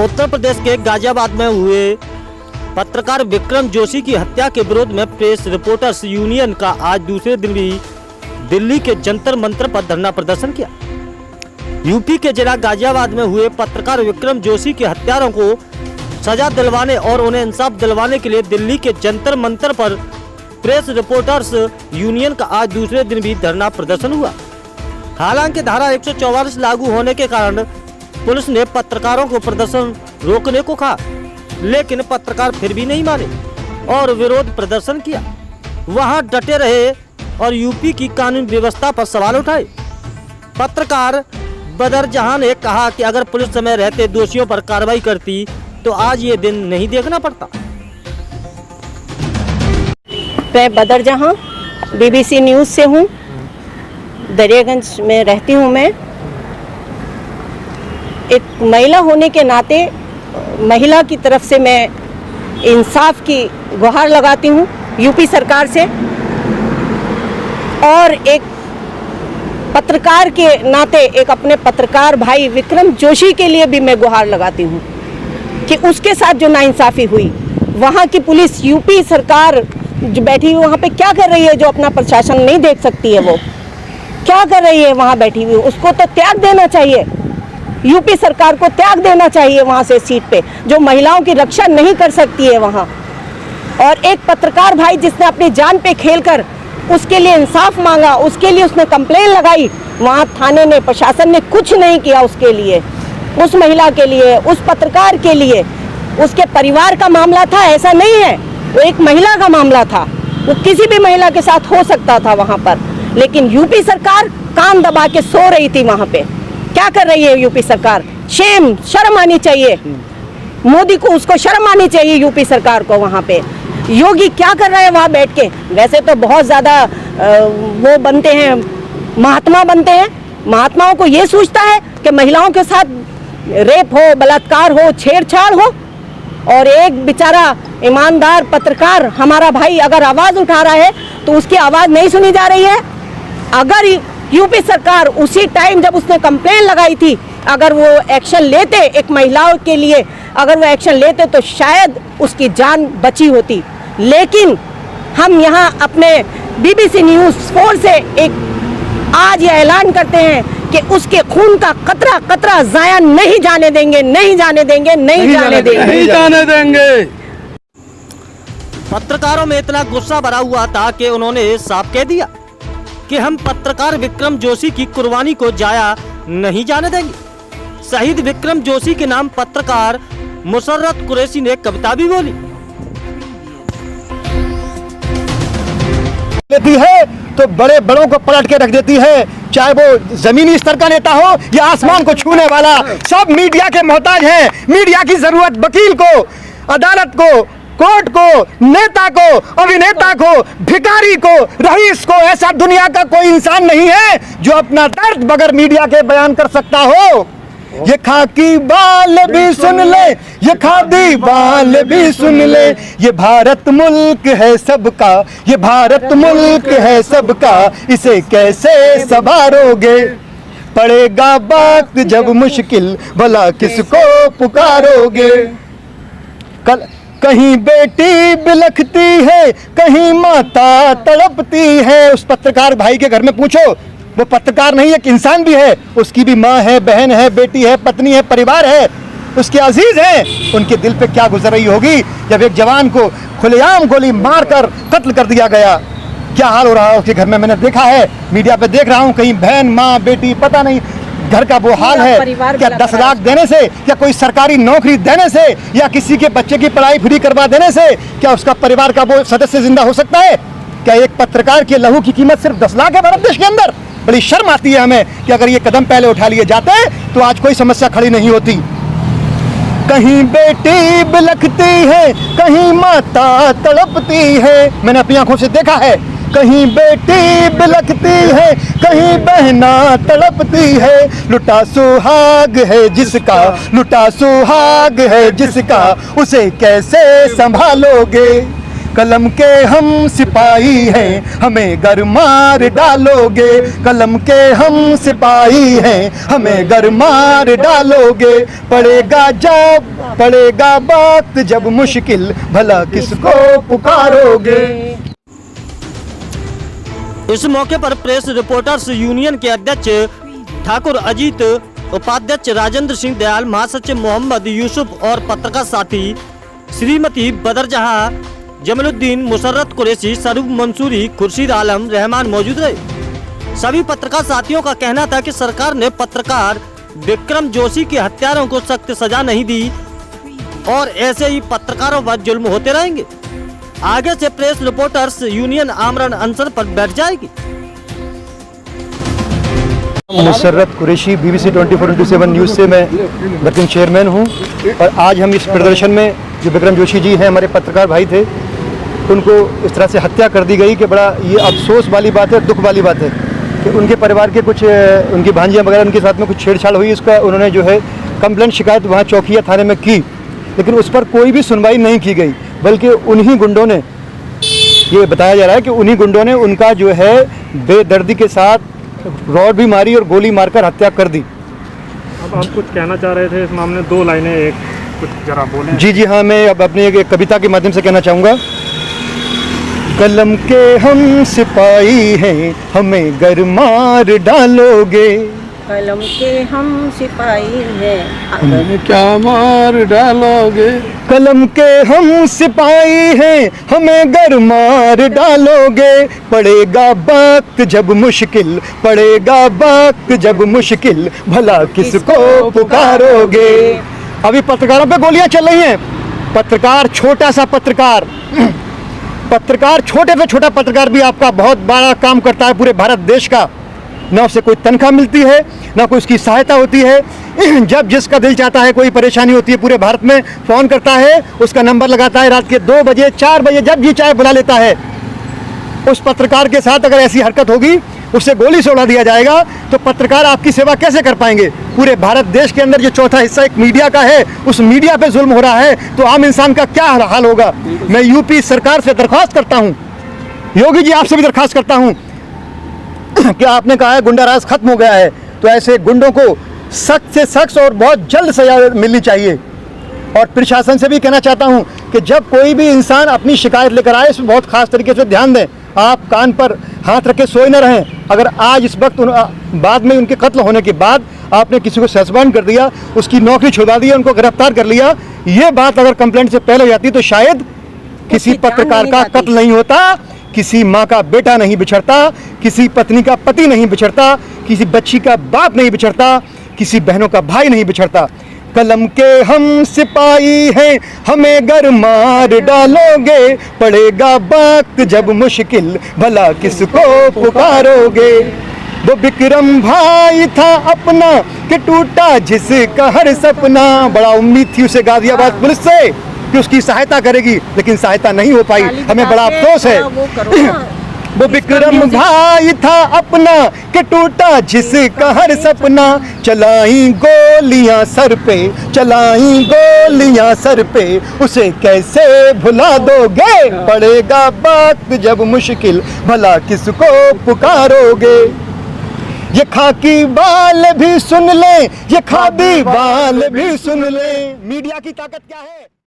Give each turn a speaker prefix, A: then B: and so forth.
A: उत्तर प्रदेश के गाजियाबाद में हुए पत्रकार विक्रम जोशी की हत्या के विरोध में प्रेस रिपोर्टर्स यूनियन का आज दूसरे दिन भी दिल्ली के जंतर मंतर पर धरना प्रदर्शन किया। यूपी के जिला गाजियाबाद में हुए पत्रकार विक्रम जोशी के हत्यारों को सजा दिलवाने और उन्हें इंसाफ दिलवाने के लिए दिल्ली के जंतर मंतर पर प्रेस रिपोर्टर्स यूनियन का आज दूसरे दिन भी धरना प्रदर्शन हुआ। हालांकि धारा 144 लागू होने के कारण पुलिस ने पत्रकारों को प्रदर्शन रोकने को कहा, लेकिन पत्रकार फिर भी नहीं माने और विरोध प्रदर्शन किया। वहां डटे रहे और यूपी की कानून व्यवस्था पर सवाल उठाए। पत्रकार बदर जहां ने कहा कि अगर पुलिस समय रहते दोषियों पर कार्रवाई करती तो आज ये दिन नहीं देखना पड़ता।
B: मैं बदर जहां BBC न्यूज़ से हूं, दरियागंज में रहती हूं। मैं एक महिला होने के नाते महिला की तरफ से मैं इंसाफ की गुहार लगाती हूं यूपी सरकार से, और एक पत्रकार के नाते एक अपने पत्रकार भाई विक्रम जोशी के लिए भी मैं गुहार लगाती हूं कि उसके साथ जो नाइंसाफ़ी हुई, वहां की पुलिस यूपी सरकार जो बैठी हुई वहाँ पे क्या कर रही है, जो अपना प्रशासन नहीं देख सकती है, वो क्या कर रही है वहाँ बैठी हुई, उसको तो त्याग देना चाहिए। यूपी सरकार को त्याग देना चाहिए वहाँ से सीट पे, जो महिलाओं की रक्षा नहीं कर सकती है वहाँ। और एक पत्रकार भाई जिसने अपनी जान पे खेलकर उसके लिए इंसाफ मांगा, उसके लिए उसने कंप्लेन लगाई, वहाँ थाने ने, प्रशासन ने कुछ नहीं किया उसके लिए, उस महिला के लिए, उस पत्रकार के लिए। उसके परिवार का मामला था, ऐसा नहीं है, वो एक महिला का मामला था, वो किसी भी महिला के साथ हो सकता था वहाँ पर। लेकिन यूपी सरकार कान दबा के सो रही थी वहाँ पे। क्या कर रही है यूपी सरकार? शेम, शर्म आनी चाहिए मोदी को, उसको शर्म आनी चाहिए यूपी सरकार को। वहाँ पे योगी क्या कर रहे हैं वहाँ बैठ के? वैसे तो बहुत ज़्यादा वो बनते हैं, महात्मा बनते हैं। महात्माओं को ये सोचता है कि महिलाओं के साथ रेप हो, बलात्कार हो, छेड़छाड़ हो, और एक बेचारा ईमानदार पत्रकार हमारा भाई अगर आवाज़ उठा रहा है तो उसकी आवाज़ नहीं सुनी जा रही है। अगर यूपी सरकार उसी टाइम जब उसने कंप्लेन लगाई थी, अगर वो एक्शन लेते एक महिलाओं के लिए, अगर वो एक्शन लेते तो शायद उसकी जान बची होती। लेकिन हम यहाँ अपने BBC न्यूज़ 4 से एक आज ये ऐलान करते हैं कि उसके खून का कतरा कतरा जाया नहीं जाने देंगे, नहीं जाने देंगे, नहीं जाने देंगे,
C: नहीं जाने देंगे।
A: पत्रकारों में इतना गुस्सा भरा हुआ था कि उन्होंने साफ कह दिया कि हम पत्रकार विक्रम जोशी की कुर्बानी को जाया नहीं जाने देंगे। शहीद विक्रम जोशी के नाम पत्रकार मुसर्रत कुरैशी ने कविता भी बोली।
C: लेती है तो बड़े बड़ों को पलट के रख देती है, चाहे वो जमीनी स्तर का नेता हो या आसमान को छूने वाला। सब मीडिया के मोहताज हैं। मीडिया की जरूरत वकील को, अदालत को, कोर्ट को, नेता को, अभिनेता को, भिखारी को, रईस को, ऐसा दुनिया का कोई इंसान नहीं है जो अपना दर्द बगैर मीडिया के बयान कर सकता हो। ये खाकी बाल भी सुन ले, ये खादी बाल भी सुन ले, ये भारत मुल्क है सबका, ये भारत मुल्क है सबका, इसे कैसे संभालोगे? पड़ेगा वक्त जब मुश्किल, भला किसको पुकारोगे? कहीं बेटी बिलखती है, कहीं माता तड़पती है। उस पत्रकार भाई के घर में पूछो, वो पत्रकार नहीं, एक इंसान भी है, उसकी भी माँ है, बहन है, बेटी है, पत्नी है, परिवार है, उसके अजीज हैं। उनके दिल पे क्या गुजर रही होगी जब एक जवान को खुलेआम गोली मारकर कत्ल कर दिया गया? क्या हाल हो रहा है उसके घर में? मैंने देखा है, मीडिया पे देख रहा हूँ, कहीं बहन, माँ, बेटी, पता नहीं घर का वो हाल है। क्या 10 लाख देने से, क्या कोई सरकारी नौकरी देने से, या किसी के बच्चे की पढ़ाई फ्री करवा देने से क्या उसका परिवार का वो सदस्य जिंदा हो सकता है? क्या एक पत्रकार के लहू की कीमत सिर्फ 10 लाख है भारत देश के अंदर? बड़ी शर्म आती है हमें कि अगर ये कदम पहले उठा लिए जाते तो आज कोई समस्या खड़ी नहीं होती। कहीं बेटी बिलखती है, कहीं माता तड़पती है। मैंने अपनी आंखों से देखा है, कहीं बेटी बिलखती है, कहीं बहना तड़पती है। लुटा सुहाग है जिसका, लुटा सुहाग है जिसका, उसे कैसे संभालोगे? कलम के हम सिपाही हैं, हमें गर मार डालोगे। कलम के हम सिपाही हैं, हमें गर मार डालोगे। पड़ेगा वक्त जब मुश्किल, भला किसको पुकारोगे।
A: इस मौके पर प्रेस रिपोर्टर्स यूनियन के अध्यक्ष ठाकुर अजीत, उपाध्यक्ष राजेंद्र सिंह दयाल, महासचिव मोहम्मद यूसुफ और पत्रकार साथी श्रीमती बदरजहां, जमलुद्दीन, मुसर्रत कुरैशी, सरूब मंसूरी, खुर्शीद आलम, रहमान मौजूद रहे। सभी पत्रकार साथियों का कहना था कि सरकार ने पत्रकार विक्रम जोशी के हत्यारों को सख्त सजा नहीं दी और ऐसे ही पत्रकारों पर जुल्म होते रहेंगे। आगे से प्रेस रिपोर्टर्स यूनियन आमरण अनशन पर बैठ जाएगी।
C: मुसर्रत कुरैशी, BBC 24/7 न्यूज़ से मैं वर्किंग चेयरमैन हूँ। और आज हम इस प्रदर्शन में जो विक्रम जोशी जी हैं, हमारे पत्रकार भाई थे, उनको इस तरह से हत्या कर दी गई कि बड़ा ये अफसोस वाली बात है, दुख वाली बात है कि उनके परिवार के कुछ उनकी भांजियाँ वगैरह उनके साथ में कुछ छेड़छाड़ हुई। इसका उन्होंने जो है कंप्लेंट शिकायत वहाँ चौकिया थाने में की, लेकिन उस पर कोई भी सुनवाई नहीं की गई, बल्कि उन्हीं गुंडों ने, ये बताया जा रहा है कि उन्हीं गुंडों ने उनका जो है बेदर्दी के साथ रॉड भी मारी और गोली मारकर हत्या कर दी।
D: अब आप कुछ कहना चाह रहे थे इस मामले में, 2 लाइनें एक कुछ जरा बोलें।
C: जी हाँ, मैं अब अपनी एक कविता के माध्यम से कहना चाहूँगा। कलम के हम सिपाही हैं, हमें गर मार डालोगे।
B: कलम के हम सिपाही हैं,
C: हमें क्या मार डालोगे। कलम के हम सिपाही हैं, हमें गर मार डालोगे। पड़ेगा वक्त जब मुश्किल, पड़ेगा वक्त जब मुश्किल, भला किसको पुकारोगे। अभी पत्रकारों पे गोलियां चल रही हैं। पत्रकार, छोटा सा पत्रकार, पत्रकार छोटे से छोटा पत्रकार भी आपका बहुत बड़ा काम करता है पूरे भारत देश का। ना उससे कोई तनख्वाह मिलती है, ना कोई उसकी सहायता होती है। जब जिसका दिल चाहता है, कोई परेशानी होती है पूरे भारत में, फ़ोन करता है, उसका नंबर लगाता है, रात के 2 बजे 4 बजे जब जी चाहे बुला लेता है। उस पत्रकार के साथ अगर ऐसी हरकत होगी, उससे गोली से उड़ा दिया जाएगा, तो पत्रकार आपकी सेवा कैसे कर पाएंगे। पूरे भारत देश के अंदर जो चौथा हिस्सा एक मीडिया का है, उस मीडिया पे जुल्म हो रहा है, तो आम इंसान का क्या हाल होगा। मैं यूपी सरकार से दरख्वास्त करता हूँ, योगी जी आपसे भी दरख्वास्त करता हूँ कि आपने कहा है गुंडा राज खत्म हो गया है, तो ऐसे गुंडों को सख्त से सख्त और बहुत जल्द सजा मिलनी चाहिए। और प्रशासन से भी कहना चाहता हूं कि जब कोई भी इंसान अपनी शिकायत लेकर आए, इसमें बहुत खास तरीके से ध्यान दें। आप कान पर हाथ रख के सोए न रहें। अगर आज इस वक्त बाद में उनके कत्ल होने के बाद आपने किसी को सस्पेंड कर दिया, उसकी नौकरी छुड़ा दी, उनको गिरफ्तार कर लिया, ये बात अगर कंप्लेंट से पहले हो जाती तो शायद किसी पत्रकार का कत्ल नहीं होता, किसी माँ का बेटा नहीं बिछड़ता, किसी पत्नी का पति नहीं बिछड़ता, किसी बच्ची का बाप नहीं बिछड़ता, किसी बहनों का भाई नहीं बिछड़ता। कलम के हम सिपाही हैं, हमें गर मार डालोगे। पड़ेगा वक्त जब मुश्किल, भला किसको पुकारोगे। वो विक्रम भाई था अपना कि टूटा जिसका हर सपना। बड़ा उम्मीद थी उसे गाजियाबाद पुलिस से कि उसकी सहायता करेगी, लेकिन सहायता नहीं हो पाई। हमें बड़ा अफसोस है। वो विक्रम भाई था अपना कि टूटा जिसका हर सपना। चलाई गोलियां सर पे, चलाई गोलियां सर पे, उसे कैसे भुला दोगे। पड़ेगा वक्त जब मुश्किल, भला किसको पुकारोगे। ये खाकी बाल भी सुन ले, ये खादी बाल भी सुन ले। मीडिया की ताकत क्या है।